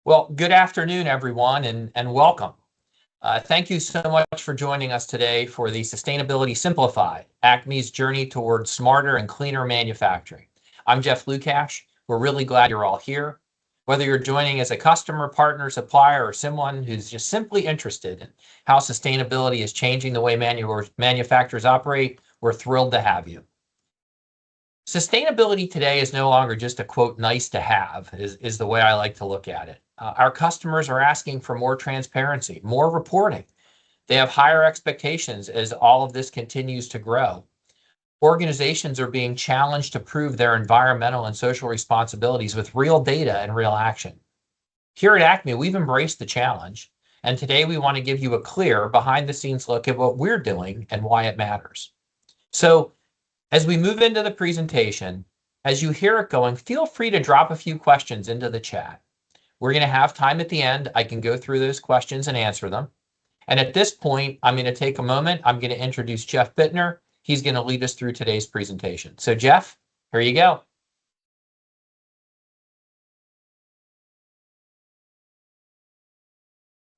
Well, good afternoon, everyone, and welcome. Thank you so much for joining us today for the Sustainability Simplified, Acme's journey towards smarter and cleaner manufacturing. I'm Jeff Lukash. We're really glad you're all here. Whether you're joining as a customer, partner, supplier, or someone who's just simply interested in how sustainability is changing the way manufacturers operate, we're thrilled to have you. Sustainability today is no longer just a quote, nice to have, is the way I like to look at it. Our customers are asking for more transparency, more reporting. They have higher expectations as all of this continues to grow. Organizations are being challenged to prove their environmental and social responsibilities with real data and real action. Here at Acme, we've embraced the challenge, and today we want to give you a clear, behind-the-scenes look at what we're doing and why it matters. So, as we move into the presentation, as you hear it going, feel free to drop a few questions into the chat. We're going to have time at the end. I can go through those questions and answer them. And at this point, I'm going to take a moment. I'm going to introduce Jeff Bittner. He's going to lead us through today's presentation. So Jeff, here you go.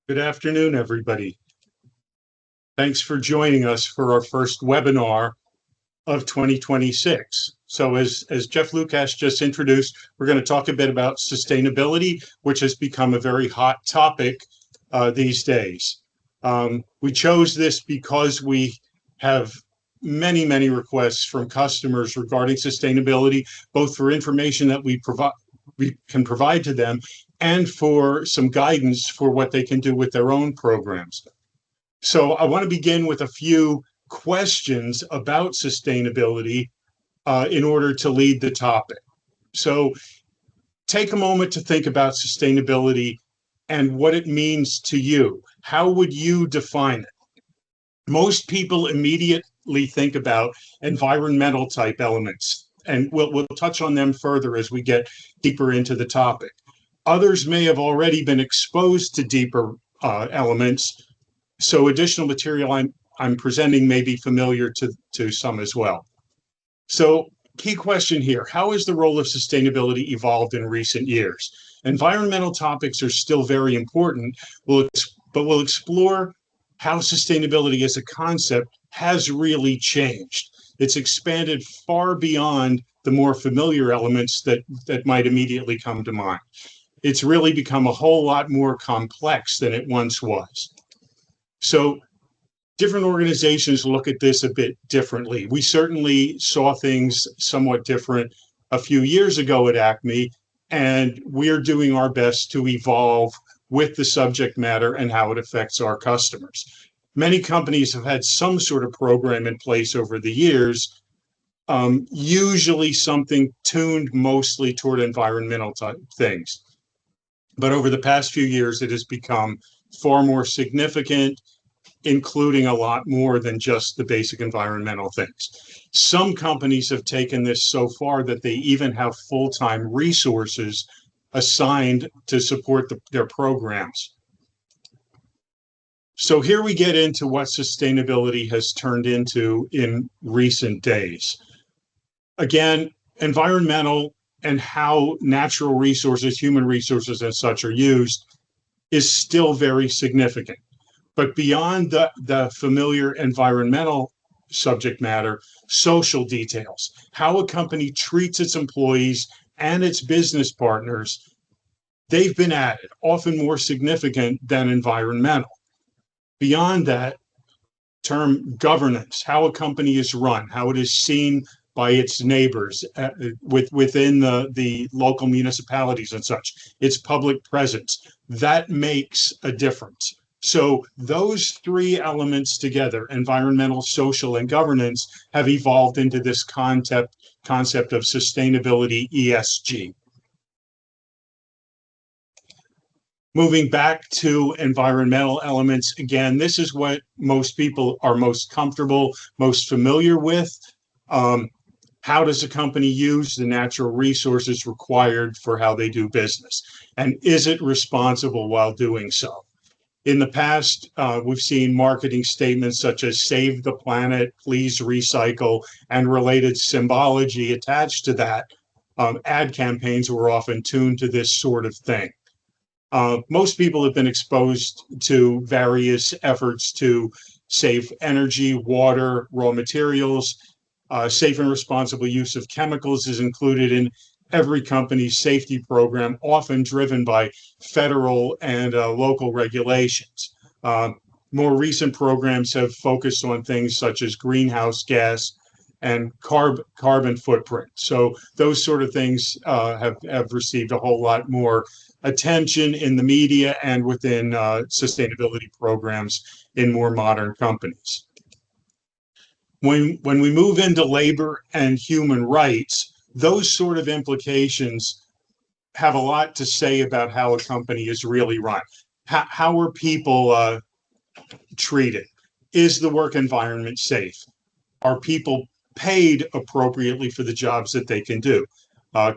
Good afternoon, everybody. Thanks for joining us for our first webinar of 2026. So as Jeff Lukash just introduced, we're going to talk a bit about sustainability, which has become a very hot topic these days. We chose this because we have many requests from customers regarding sustainability, both for information that we can provide to them and for some guidance for what they can do with their own programs. So I want to begin with a few questions about sustainability in order to lead the topic. So take a moment to think about sustainability and what it means to you. How would you define it? Most people immediately think about environmental type elements, and we'll touch on them further as we get deeper into the topic. Others may have already been exposed to deeper elements, so additional material I'm presenting may be familiar to some as well. So key question here, how has the role of sustainability evolved in recent years? Environmental topics are still very important, but we'll explore how sustainability as a concept has really changed. It's expanded far beyond the more familiar elements that might immediately come to mind. It's really become a whole lot more complex than it once was. So different organizations look at this a bit differently. We certainly saw things somewhat different a few years ago at Acme, and we're doing our best to evolve with the subject matter and how it affects our customers. Many companies have had some sort of program in place over the years, usually something tuned mostly toward environmental type things. But over the past few years, it has become far more significant, including a lot more than just the basic environmental things. Some companies have taken this so far that they even have full-time resources assigned to support their programs. So here we get into what sustainability has turned into in recent days. Again, environmental and how natural resources, human resources and such are used is still very significant. But beyond the familiar environmental subject matter, social details, how a company treats its employees and its business partners, they've been added, often more significant than environmental. Beyond that, term governance, how a company is run, how it is seen by its neighbors within the local municipalities and such, its public presence, that makes a difference. So those three elements together, environmental, social, and governance, have evolved into this concept of sustainability ESG. Moving back to environmental elements, again, this is what most people are most comfortable, most familiar with. How does a company use the natural resources required for how they do business? And is it responsible while doing so? In the past, we've seen marketing statements such as save the planet, please recycle, and related symbology attached to that. Ad campaigns were often tuned to this sort of thing. Most people have been exposed to various efforts to save energy, water, raw materials. Safe and responsible use of chemicals is included in every company's safety program, often driven by federal and local regulations. Uh, More recent programs have focused on things such as greenhouse gas and carbon footprint. So those sort of things have received a whole lot more attention in the media and within sustainability programs in more modern companies. When we move into labor and human rights, those sort of implications have a lot to say about how a company is really run. How are people treated? Is the work environment safe? Are people paid appropriately for the jobs that they can do?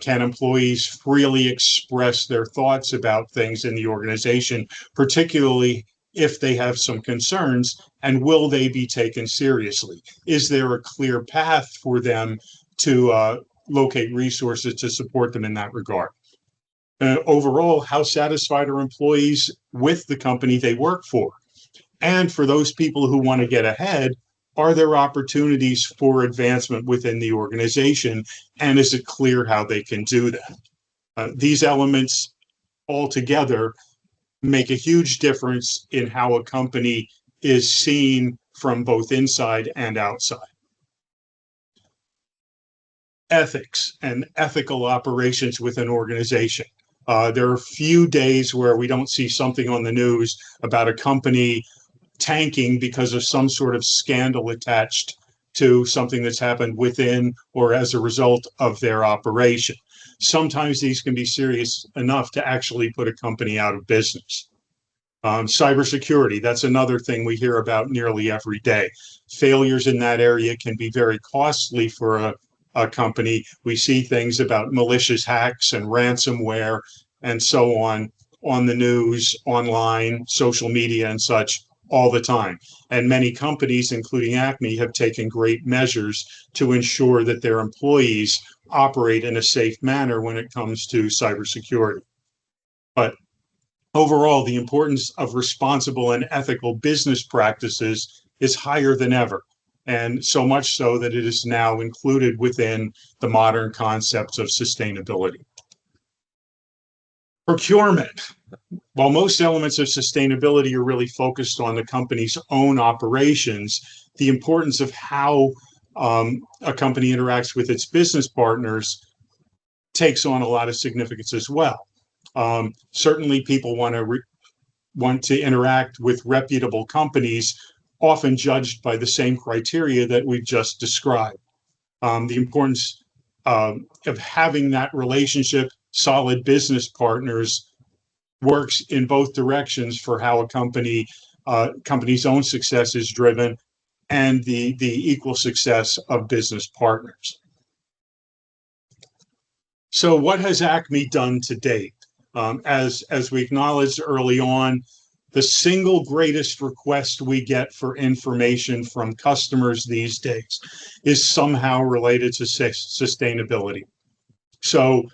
Can employees freely express their thoughts about things in the organization, particularly if they have some concerns, and will they be taken seriously? Is there a clear path for them to locate resources to support them in that regard? Overall, how satisfied are employees with the company they work for? And for those people who want to get ahead, are there opportunities for advancement within the organization? And is it clear how they can do that? These elements altogether make a huge difference in how a company is seen from both inside and outside. Ethics and ethical operations within an organization. There are few days where we don't see something on the news about a company tanking because of some sort of scandal attached to something that's happened within or as a result of their operation. Sometimes these can be serious enough to actually put a company out of business. Cybersecurity, that's another thing we hear about nearly every day. Failures in that area can be very costly for a company. We see things about malicious hacks and ransomware and so on the news, online, social media, and such all the time. And many companies, including Acme, have taken great measures to ensure that their employees operate in a safe manner when it comes to cybersecurity. But overall, the importance of responsible and ethical business practices is higher than ever. And so much so that it is now included within the modern concepts of sustainability. Procurement. While most elements of sustainability are really focused on the company's own operations, the importance of how a company interacts with its business partners takes on a lot of significance as well. Certainly, people want to interact with reputable companies, often judged by the same criteria that we've just described. The importance of having that relationship, solid business partners, works in both directions for how a company's own success is driven and the equal success of business partners. So what has Acme done to date? As we acknowledged early on, the single greatest request we get for information from customers these days is somehow related to sustainability. So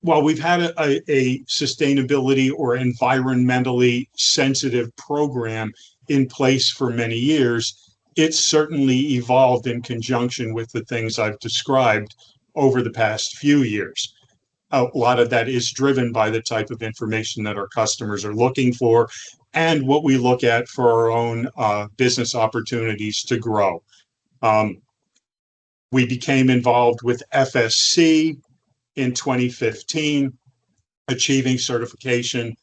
while we've had a sustainability or environmentally sensitive program in place for many years, it's certainly evolved in conjunction with the things I've described over the past few years. A lot of that is driven by the type of information that our customers are looking for and what we look at for our own business opportunities to grow. We became involved with FSC in 2015, achieving certification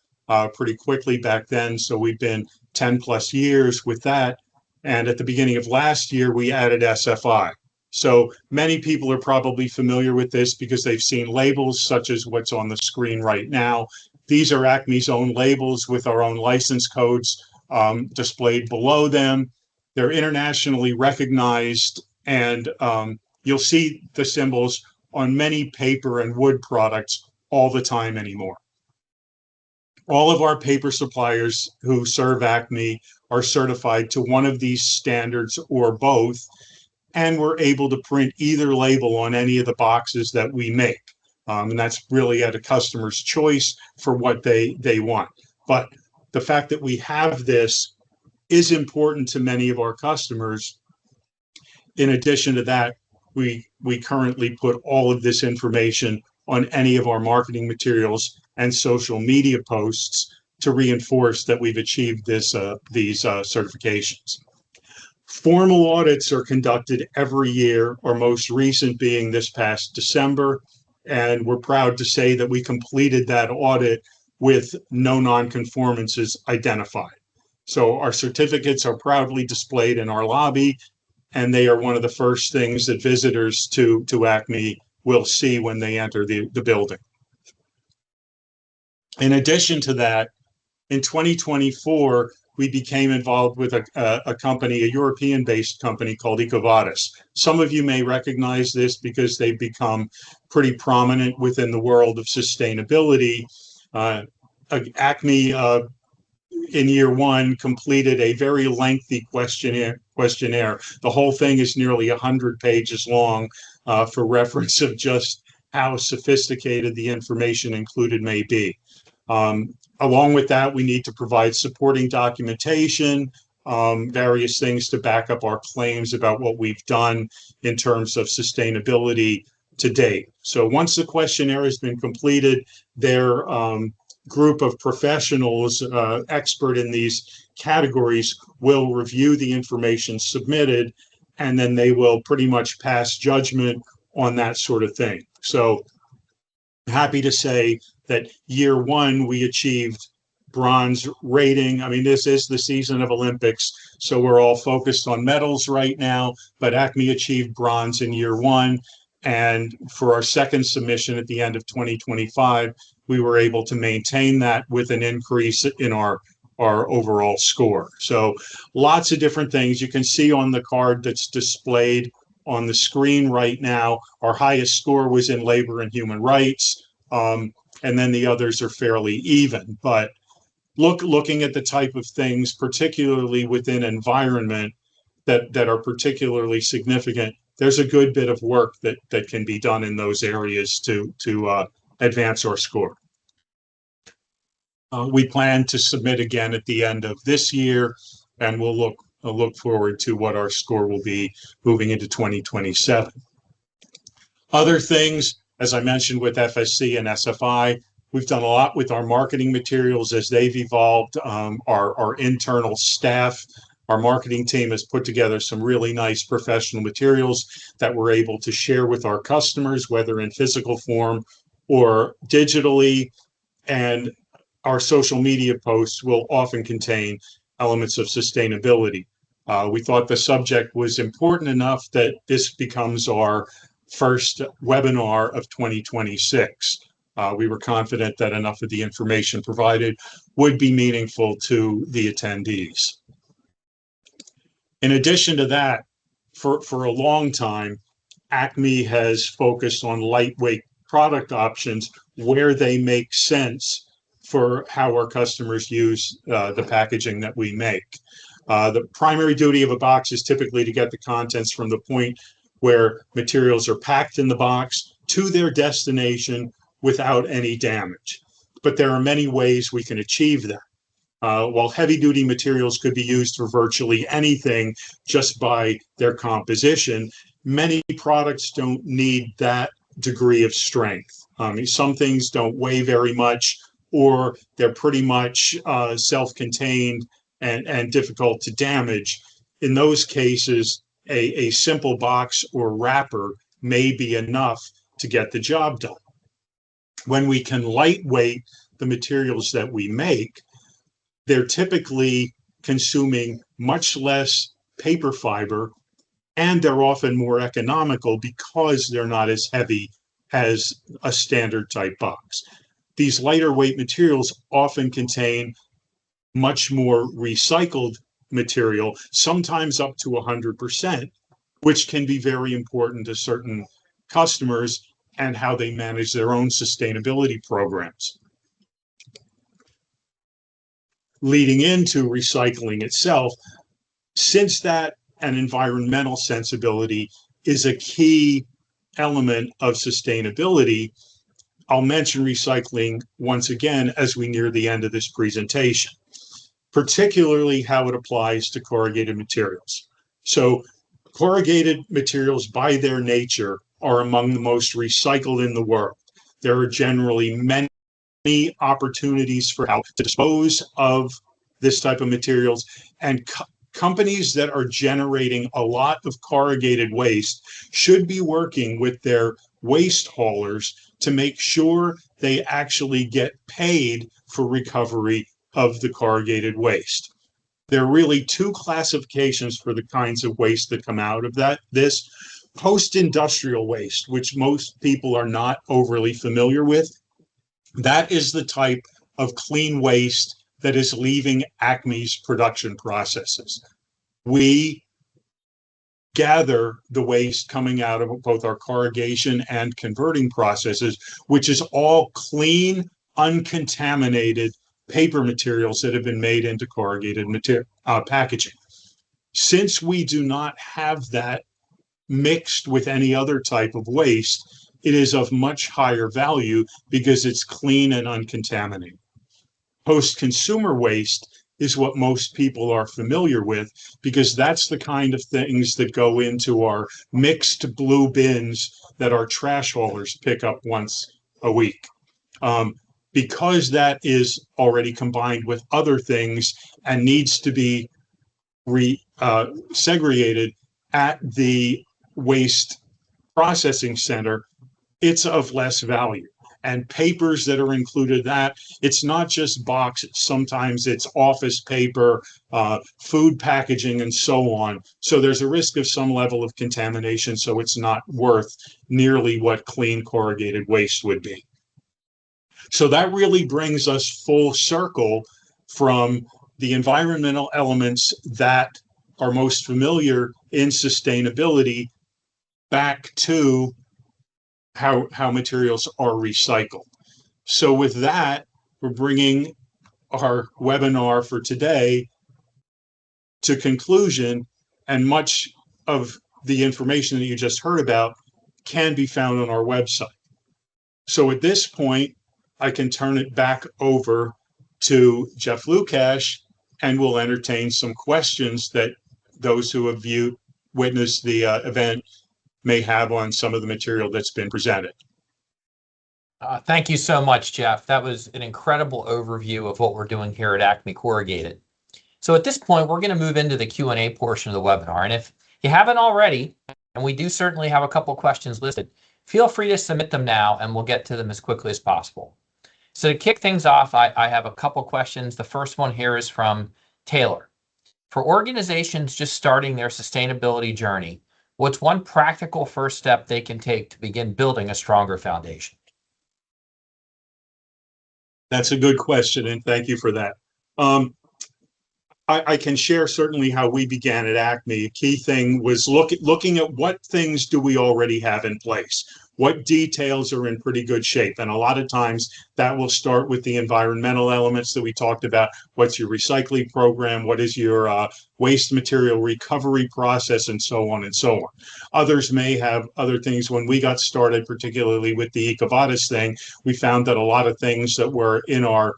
pretty quickly back then. So we've been 10 plus years with that. And at the beginning of last year, we added SFI. So many people are probably familiar with this because they've seen labels such as what's on the screen right now. These are Acme's own labels with our own license codes displayed below them. They're internationally recognized, and you'll see the symbols on many paper and wood products all the time anymore. All of our paper suppliers who serve Acme are certified to one of these standards or both, and we're able to print either label on any of the boxes that we make. And that's really at a customer's choice for what they want. But the fact that we have this is important to many of our customers. In addition to that, we currently put all of this information on any of our marketing materials and social media posts to reinforce that we've achieved these certifications. Formal audits are conducted every year, our most recent being this past December, and we're proud to say that we completed that audit with no nonconformances identified. So our certificates are proudly displayed in our lobby, and they are one of the first things that visitors to Acme will see when they enter the building. In addition to that, in 2024, we became involved with a company, a European-based company called EcoVadis. Some of you may recognize this because they've become pretty prominent within the world of sustainability. Acme, in year one, completed a very lengthy questionnaire. The whole thing is nearly 100 pages long, for reference of just how sophisticated the information included may be. Along with that, we need to provide supporting documentation, various things to back up our claims about what we've done in terms of sustainability to date. So once the questionnaire has been completed, their group of professionals, expert in these categories, will review the information submitted, and then they will pretty much pass judgment on that sort of thing. So happy to say that year one, we achieved bronze rating. I mean, this is the season of Olympics, so we're all focused on medals right now, but Acme achieved bronze in year one. And for our second submission at the end of 2025, we were able to maintain that with an increase in our overall score. So lots of different things you can see on the card that's displayed on the screen right now. Our highest score was in labor and human rights, and then the others are fairly even. But looking at the type of things, particularly within environment, that are particularly significant, there's a good bit of work that can be done in those areas to advance our score. We plan to submit again at the end of this year, and we'll look forward to what our score will be moving into 2027. Other things, as I mentioned with FSC and SFI, we've done a lot with our marketing materials as they've evolved. Our internal staff, our marketing team has put together some really nice professional materials that we're able to share with our customers, whether in physical form or digitally. And our social media posts will often contain elements of sustainability. We thought the subject was important enough that this becomes our first webinar of 2026. We were confident that enough of the information provided would be meaningful to the attendees. In addition to that, for a long time, Acme has focused on lightweight product options where they make sense for how our customers use the packaging that we make. The primary duty of a box is typically to get the contents from the point where materials are packed in the box to their destination without any damage. But there are many ways we can achieve that. While heavy-duty materials could be used for virtually anything just by their composition, many products don't need that degree of strength. Some things don't weigh very much, or they're pretty much self-contained and difficult to damage. In those cases, a simple box or wrapper may be enough to get the job done. When we can lightweight the materials that we make, they're typically consuming much less paper fiber, and they're often more economical because they're not as heavy as a standard type box. These lighter weight materials often contain much more recycled material, sometimes up to 100%, which can be very important to certain customers and how they manage their own sustainability programs. Leading into recycling itself, since that an environmental sensibility is a key element of sustainability, I'll mention recycling once again as we near the end of this presentation, particularly how it applies to corrugated materials. So corrugated materials by their nature are among the most recycled in the world. There are generally many opportunities for how to dispose of this type of materials, and companies that are generating a lot of corrugated waste should be working with their waste haulers to make sure they actually get paid for recovery of the corrugated waste. There are really two classifications for the kinds of waste that come out of this post-industrial waste, which most people are not overly familiar with. That is the type of clean waste that is leaving Acme's production processes. We gather the waste coming out of both our corrugation and converting processes, which is all clean, uncontaminated paper materials that have been made into corrugated packaging. Since we do not have that mixed with any other type of waste, it is of much higher value because it's clean and uncontaminated. Post-consumer waste is what most people are familiar with because that's the kind of things that go into our mixed blue bins that our trash haulers pick up once a week. Because that is already combined with other things and needs to be segregated at the waste processing center, it's of less value. And papers that are included, that it's not just boxes. Sometimes it's office paper, food packaging, and so on. So there's a risk of some level of contamination. So it's not worth nearly what clean corrugated waste would be. So that really brings us full circle from the environmental elements that are most familiar in sustainability back to how materials are recycled. So with that, we're bringing our webinar for today to conclusion, and much of the information that you just heard about can be found on our website. So at this point, I can turn it back over to Jeff Lukash, and we'll entertain some questions that those who have witnessed the event may have on some of the material that's been presented. Thank you so much, Jeff. That was an incredible overview of what we're doing here at Acme Corrugated. So at this point, we're going to move into the Q&A portion of the webinar. And if you haven't already, and we do certainly have a couple questions listed, feel free to submit them now and we'll get to them as quickly as possible. So to kick things off, I have a couple questions. The first one here is from Taylor. For organizations just starting their sustainability journey, what's one practical first step they can take to begin building a stronger foundation? That's a good question, and thank you for that. I can share certainly how we began at Acme. A key thing was looking at what things do we already have in place? What details are in pretty good shape? And a lot of times that will start with the environmental elements that we talked about. What's your recycling program? What is your waste material recovery process, and so on and so on. Others may have other things. When we got started, particularly with the EcoVadis thing, we found that a lot of things that were in our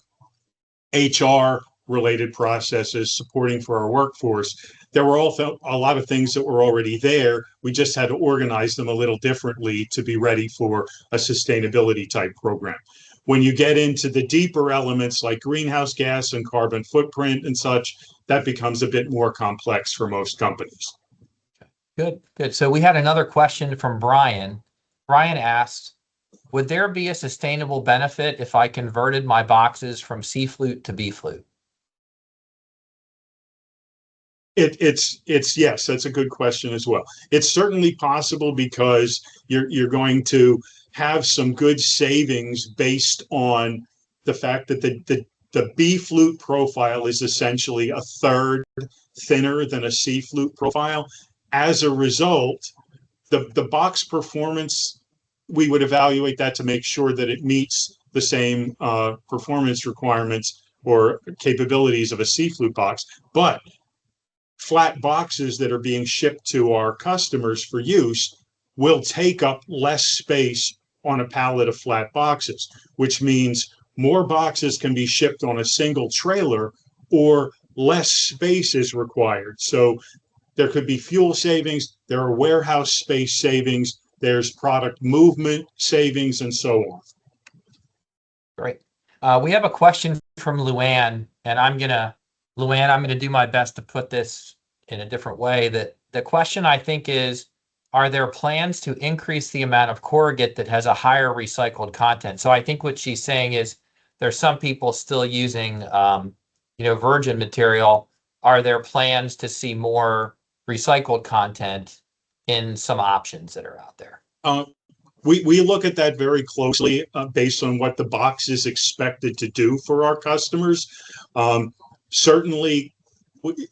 HR related processes supporting for our workforce, there were also a lot of things that were already there. We just had to organize them a little differently to be ready for a sustainability type program. When you get into the deeper elements like greenhouse gas and carbon footprint and such, that becomes a bit more complex for most companies. Good, good. So we had another question from Brian. Brian asked, would there be a sustainable benefit if I converted my boxes from C flute to B flute? It's yes, that's a good question as well. It's certainly possible because you're going to have some good savings based on the fact that the B flute profile is essentially a third thinner than a C flute profile. As a result, the box performance, we would evaluate that to make sure that it meets the same performance requirements or capabilities of a C flute box. But flat boxes that are being shipped to our customers for use will take up less space on a pallet of flat boxes, which means more boxes can be shipped on a single trailer or less space is required. So there could be fuel savings, there are warehouse space savings, there's product movement savings, and so on. Great. We have a question from Luann, and Luann, I'm gonna do my best to put this in a different way. That the question I think is, are there plans to increase the amount of corrugate that has a higher recycled content? So I think what she's saying is there's some people still using, virgin material. Are there plans to see more recycled content in some options that are out there? We look at that very closely based on what the box is expected to do for our customers. Certainly,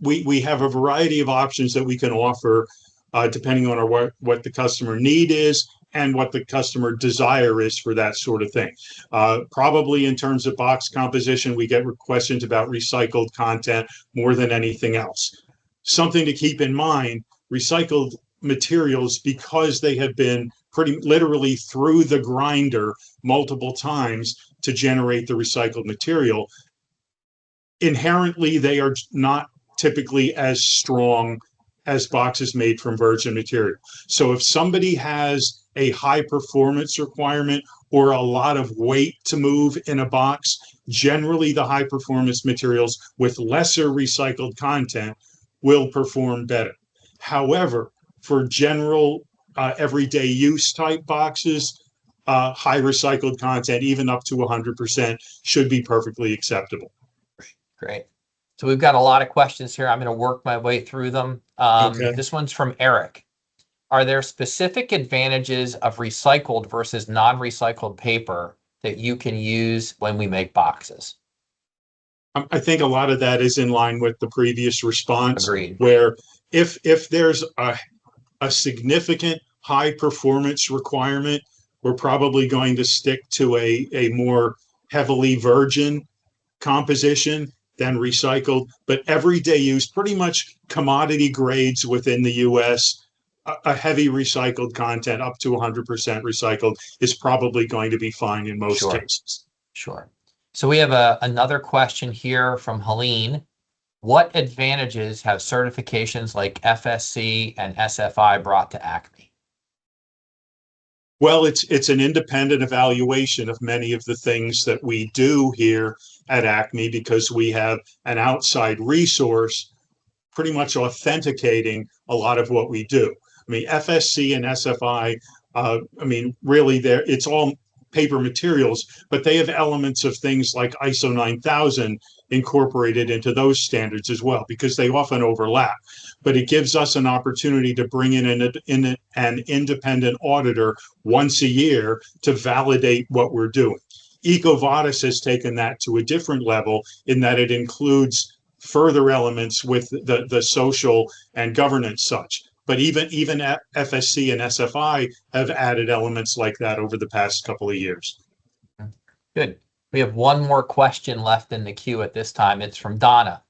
we have a variety of options that we can offer depending on what the customer need is and what the customer desire is for that sort of thing. Probably in terms of box composition, we get questions about recycled content more than anything else. Something to keep in mind, recycled materials, because they have been pretty literally through the grinder multiple times to generate the recycled material, inherently they are not typically as strong as boxes made from virgin material. So if somebody has a high performance requirement or a lot of weight to move in a box, generally the high performance materials with lesser recycled content will perform better. However, for general everyday use type boxes, high recycled content, even up to 100%, should be perfectly acceptable. Great. So we've got a lot of questions here. I'm going to work my way through them. Okay. This one's from Eric. Are there specific advantages of recycled versus non-recycled paper that you can use when we make boxes? I think a lot of that is in line with the previous response. Agreed. Where if there's a significant high performance requirement, we're probably going to stick to a more heavily virgin composition than recycled. But everyday use, pretty much commodity grades within the US, a heavy recycled content up to 100% recycled is probably going to be fine in most cases. Sure. So we have another question here from Helene. What advantages have certifications like FSC and SFI brought to Acme? Well, it's an independent evaluation of many of the things that we do here at Acme, because we have an outside resource pretty much authenticating a lot of what we do. I mean, FSC and SFI, really it's all paper materials, but they have elements of things like ISO 9000 incorporated into those standards as well, because they often overlap. But it gives us an opportunity to bring in an independent auditor once a year to validate what we're doing. EcoVadis has taken that to a different level in that it includes further elements with the social and governance such. But even FSC and SFI have added elements like that over the past couple of years. Good. We have one more question left in the queue at this time. It's from Donna.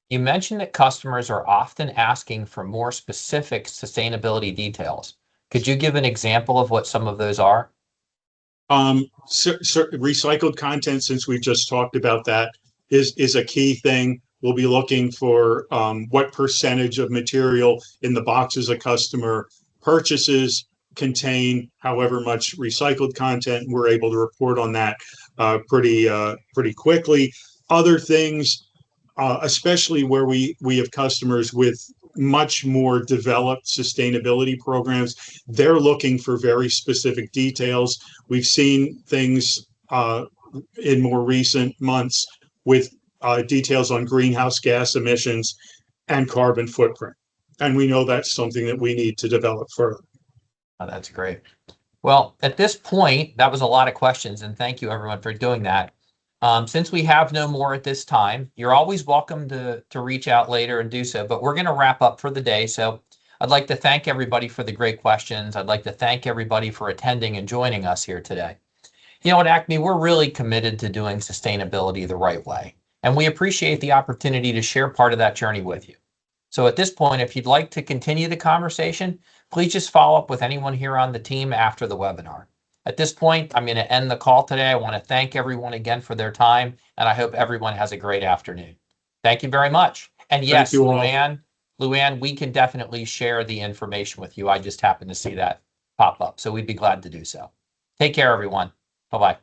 You mentioned that customers are often asking for more specific sustainability details. Could you give an example of what some of those are? Recycled content, since we've just talked about that, is a key thing. We'll be looking for what percentage of material in the boxes a customer purchases contain however much recycled content. We're able to report on that pretty quickly. Other things, especially where we have customers with much more developed sustainability programs, they're looking for very specific details. We've seen things in more recent months with details on greenhouse gas emissions and carbon footprint. And we know that's something that we need to develop further. Oh, that's great. Well, at this point, that was a lot of questions, and thank you everyone for doing that. Since we have no more at this time, you're always welcome to reach out later and do so, but we're going to wrap up for the day. So I'd like to thank everybody for the great questions. I'd like to thank everybody for attending and joining us here today. You know, at Acme, we're really committed to doing sustainability the right way, and we appreciate the opportunity to share part of that journey with you. So at this point, if you'd like to continue the conversation, please just follow up with anyone here on the team after the webinar. At this point, I'm going to end the call today. I want to thank everyone again for their time, and I hope everyone has a great afternoon. Thank you very much. And Thank yes, you all. Luann, we can definitely share the information with you. I just happened to see that pop up, so we'd be glad to do so. Take care, everyone. Bye-bye.